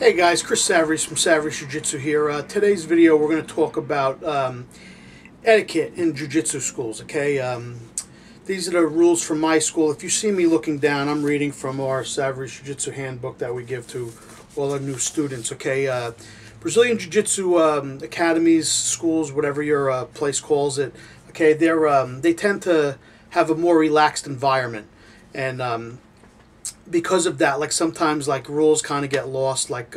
Hey guys, Chris Savarese from Savarese Jiu-Jitsu here. Today's video we're going to talk about etiquette in Jiu-Jitsu schools, okay? These are the rules from my school. If you see me looking down, I'm reading from our Savarese Jiu-Jitsu handbook that we give to all our new students, okay? Brazilian Jiu-Jitsu academies, schools, whatever your place calls it, okay, they tend to have a more relaxed environment, and because of that, like sometimes like rules kind of get lost. Like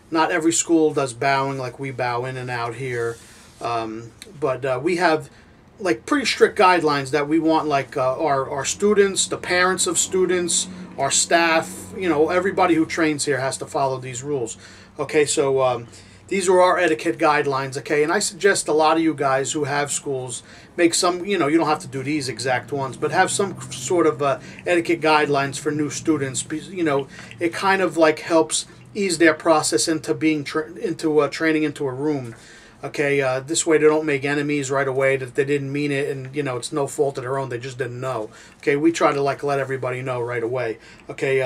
not every school does bowing like we bow in and out here, but we have like pretty strict guidelines that we want like our students, the parents of students, our staff, you know, everybody who trains here has to follow these rules. Okay, so these are our etiquette guidelines, okay? And I suggest a lot of you guys who have schools make some, you know, you don't have to do these exact ones, but have some sort of etiquette guidelines for new students. Because, you know, it kind of like helps ease their process into being training into a room. Okay, this way they don't make enemies right away that they didn't mean it, and you know it's no fault of their own, they just didn't know. Okay, we try to like let everybody know right away. Okay,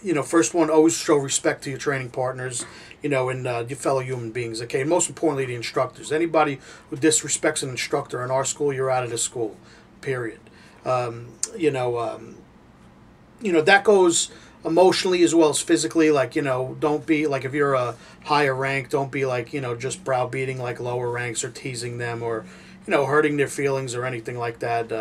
you know, first one, always show respect to your training partners, you know, and your fellow human beings, okay? And most importantly, the instructors. Anybody who disrespects an instructor in our school, you're out of the school, period. You know, that goes emotionally as well as physically. Like, you know, don't be, like, if you're a higher rank, don't be, like, you know, just browbeating, like, lower ranks or teasing them or, you know, hurting their feelings or anything like that.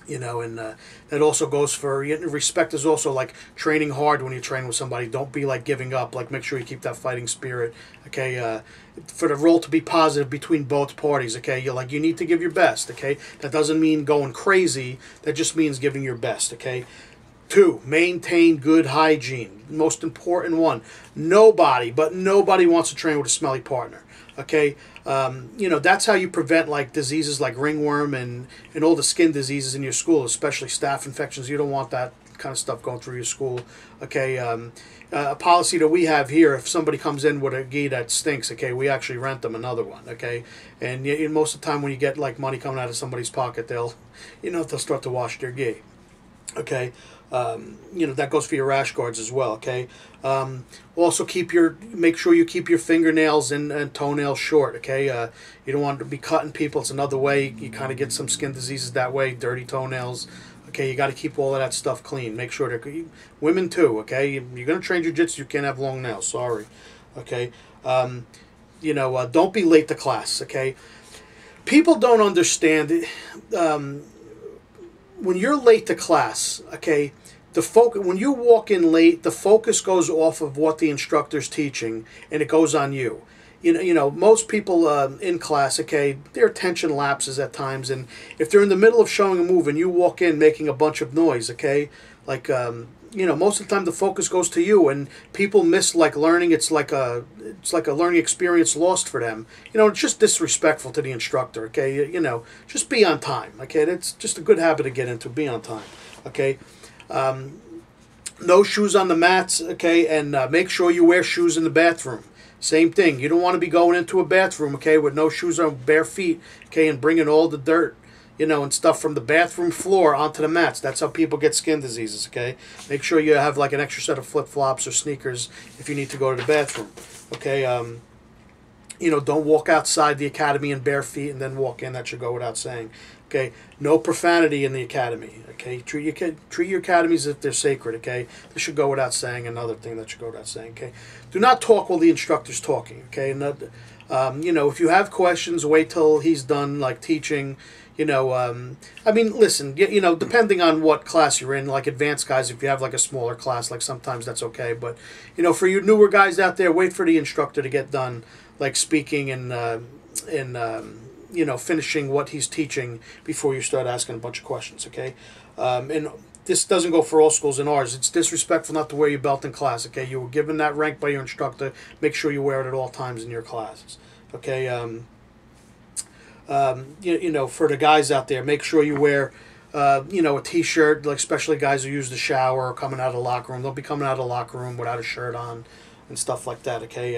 You know, and that also goes for respect is also like training hard when you train with somebody. Don't be like giving up. Like make sure you keep that fighting spirit. Okay, for the role to be positive between both parties. Okay, you need to give your best. Okay, that doesn't mean going crazy. That just means giving your best. Okay. 2, maintain good hygiene. Most important one. Nobody wants to train with a smelly partner. Okay, you know, that's how you prevent like diseases like ringworm and all the skin diseases in your school, especially staph infections. You don't want that kind of stuff going through your school. Okay, a policy that we have here, if somebody comes in with a gi that stinks, okay, we actually rent them another one. Okay, and most of the time when you get like money coming out of somebody's pocket, they'll start to wash their gi. Okay, you know, that goes for your rash guards as well. Okay, also make sure you keep your fingernails and toenails short. Okay, you don't want to be cutting people. It's another way you kind of get some skin diseases that way. Dirty toenails. Okay, you got to keep all of that stuff clean. Make sure they're women too. Okay, you're gonna train jiu-jitsu, you can't have long nails. Sorry. Okay, you know, don't be late to class. Okay, people don't understand it. When you're late to class, okay, when you walk in late, the focus goes off of what the instructor's teaching, and it goes on you. You know, most people in class, okay, their attention lapses at times, and if they're in the middle of showing a move and you walk in making a bunch of noise, okay, like you know, most of the time the focus goes to you, and people miss like learning. It's like a learning experience lost for them. You know, it's just disrespectful to the instructor. Okay, you know, just be on time. Okay, that's just a good habit to get into. Be on time. Okay, no shoes on the mats. Okay, and make sure you wear shoes in the bathroom. Same thing. You don't want to be going into a bathroom, okay, with no shoes on, bare feet. Okay, and bringing all the dirt, you know, and stuff from the bathroom floor onto the mats. That's how people get skin diseases, okay? Make sure you have like an extra set of flip-flops or sneakers if you need to go to the bathroom, okay? You know, don't walk outside the academy in bare feet and then walk in. That should go without saying, okay? No profanity in the academy, okay? Treat your academies as if they're sacred, okay? This should go without saying. Another thing that should go without saying, okay? Do not talk while the instructor's talking, okay? And you know, if you have questions, wait till he's done, like, teaching. You know, I mean, listen, you know, depending on what class you're in, like advanced guys, if you have like a smaller class, like sometimes that's okay. But, you know, for you newer guys out there, wait for the instructor to get done, like speaking and you know, finishing what he's teaching before you start asking a bunch of questions, okay? And this doesn't go for all schools in ours. It's disrespectful not to wear your belt in class, okay? You were given that rank by your instructor. Make sure you wear it at all times in your classes, okay? You know, for the guys out there, make sure you wear, you know, a t-shirt, like especially guys who use the shower or coming out of the locker room. Don't be coming out of the locker room without a shirt on and stuff like that, okay?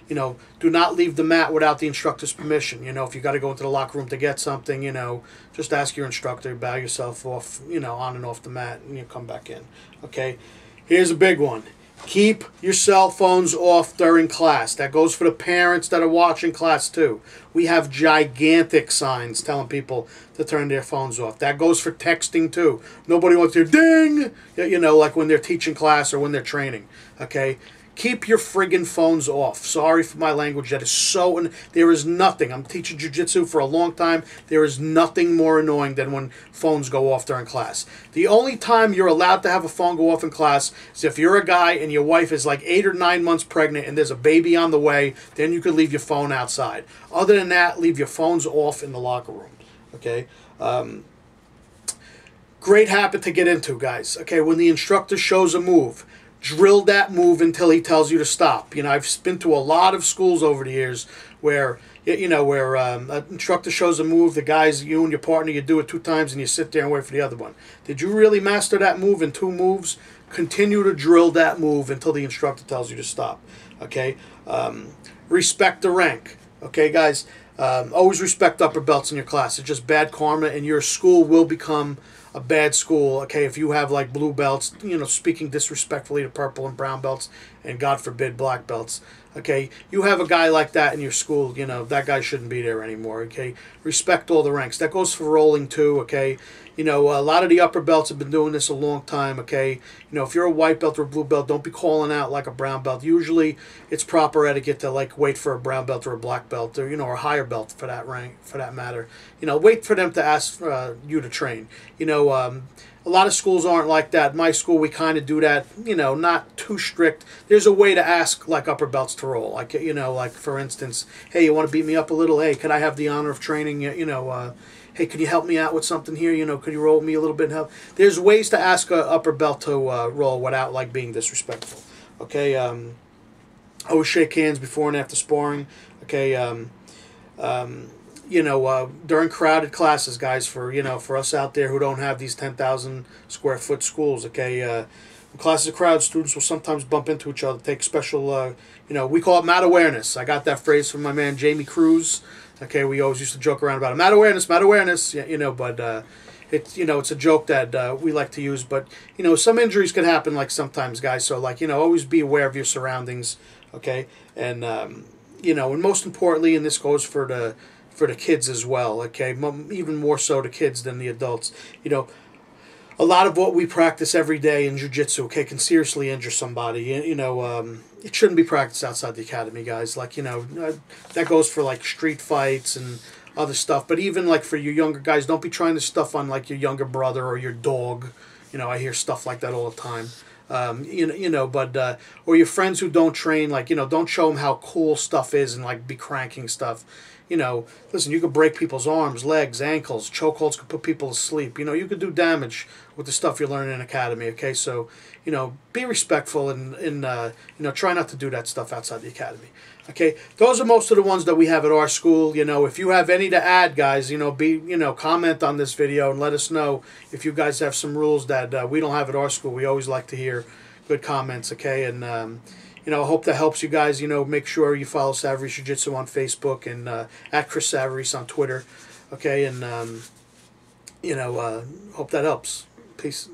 You know, do not leave the mat without the instructor's permission. You know, if you got to go into the locker room to get something, you know, just ask your instructor, bow yourself off, you know, on and off the mat, and you come back in, okay? Here's a big one. Keep your cell phones off during class. That goes for the parents that are watching class too. We have gigantic signs telling people to turn their phones off. That goes for texting too. Nobody wants to hear ding, you know, like when they're teaching class or when they're training. Okay? Keep your friggin' phones off. Sorry for my language. That is so... There is nothing. I'm teaching jiu-jitsu for a long time. There is nothing more annoying than when phones go off during class. The only time you're allowed to have a phone go off in class is if you're a guy and your wife is like 8 or 9 months pregnant and there's a baby on the way, then you could leave your phone outside. Other than that, leave your phones off in the locker room. Okay? Great habit to get into, guys. Okay, when the instructor shows a move, drill that move until he tells you to stop. You know, I've been to a lot of schools over the years where, you know, where an instructor shows a move, the guys, you and your partner, you do it 2 times and you sit there and wait for the other one. Did you really master that move in 2 moves? Continue to drill that move until the instructor tells you to stop. Okay? Respect the rank. Okay, guys? Always respect upper belts in your class. It's just bad karma, and your school will become a bad school, okay, if you have like blue belts, you know, speaking disrespectfully to purple and brown belts, and God forbid black belts, okay, you have a guy like that in your school, you know, that guy shouldn't be there anymore, okay, respect all the ranks. That goes for rolling too, okay, you know, a lot of the upper belts have been doing this a long time, okay, you know, if you're a white belt or a blue belt, don't be calling out like a brown belt. Usually it's proper etiquette to like wait for a brown belt or a black belt, or, you know, or a higher belt for that rank, for that matter, you know, wait for them to ask you to train. You know, a lot of schools aren't like that. My school, we kind of do that, you know, not too strict. There's a way to ask, like, upper belts to roll. Like, you know, like, for instance, hey, you want to beat me up a little? Hey, could I have the honor of training? You know, hey, could you help me out with something here? You know, could you roll with me a little bit and help? There's ways to ask a upper belt to roll without, like, being disrespectful. Okay, always shake hands before and after sparring. Okay, you know, during crowded classes, guys, for, you know, for us out there who don't have these 10,000 square foot schools, okay, when classes are crowded, students will sometimes bump into each other, take special, you know, we call it mat awareness. I got that phrase from my man Jamie Cruz. Okay, we always used to joke around about it. Mat awareness, yeah, you know, but it's, you know, it's a joke that we like to use, but, you know, some injuries can happen, like, sometimes, guys, so, like, you know, always be aware of your surroundings, okay, and, you know, and most importantly, and this goes for the kids as well, okay, even more so the kids than the adults. You know, a lot of what we practice every day in jiu-jitsu, okay, can seriously injure somebody. You know, it shouldn't be practiced outside the academy, guys. Like, you know, that goes for, like, street fights and other stuff. But even, like, for you younger guys, don't be trying this stuff on, like, your younger brother or your dog. You know, I hear stuff like that all the time. You know, but, or your friends who don't train, like, you know, don't show them how cool stuff is and, like, be cranking stuff. You know, listen, you could break people's arms, legs, ankles. Chokeholds could put people to sleep. You know, you could do damage with the stuff you're learning in academy, okay? So, you know, be respectful and you know, try not to do that stuff outside the academy, okay? Those are most of the ones that we have at our school. You know, if you have any to add, guys, you know, comment on this video and let us know if you guys have some rules that we don't have at our school. We always like to hear good comments, okay? And, you know, I hope that helps you guys. You know, make sure you follow Savarese Jiu-Jitsu on Facebook and at Chris Savarese on Twitter. Okay, and, you know, hope that helps. Peace.